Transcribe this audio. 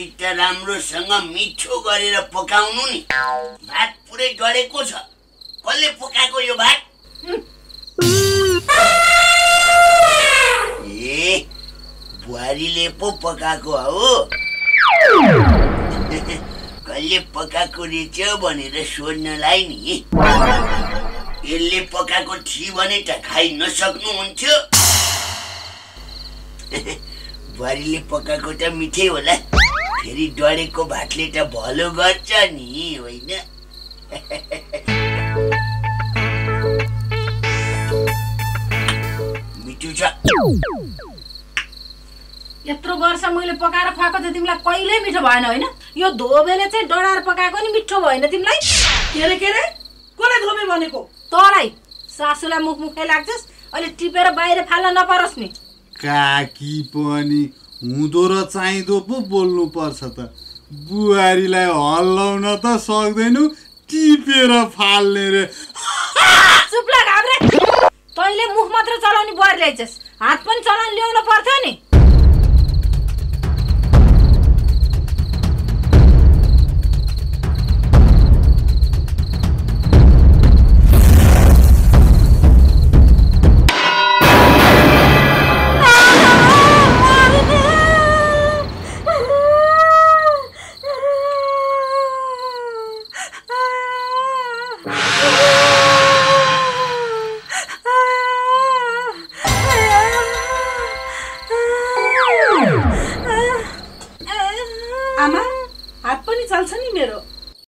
व्यवस्थित राम्रोसँग मिठो गरेर पकाउनु नि। भात पुरै डढेको छ। कसले पकाएको यो भात? ए बुहारीले पो पकाएको हो। कसले पकाएको रहेछ भनेर सोध्नलाई नि। यसले पकाएको थियो भने त खाइ नसक्नुहुन्थ्यो। बुहारीले पकाएको त मिठै होला। फेरि डढेको भातले त भलो गर्छ नि, होइन? मिठो छ। यत्रो वर्ष मैले पकाएर खुवाएको त तिमीलाई कहिल्यै मिठो भएन, होइन? यो धोबेले चाहिँ डढाएर पकाएको नि मिठो भएन तिमीलाई। के रे कसलाई धोबे भनेको? तँलाई सासूलाई मुखै लाग्छस्। अहिले टिपेर बाहिर फाल्न नपरोस् नि। काकी पनि हुँदो र चाहिँदो पो बोल्नु पर्छ त। बुहारीलाई हल्लाउन त सक्दैनौ, टिपेर फाल्ने रे। चुप लाग हाम्रे। तैँले मुख मात्र चलाउने बुहारी ल्याइछस्, हात पनि चलाउन ल्याउन पर्थ्यो नि। आमा हात पनि चल्छ नि मेरो।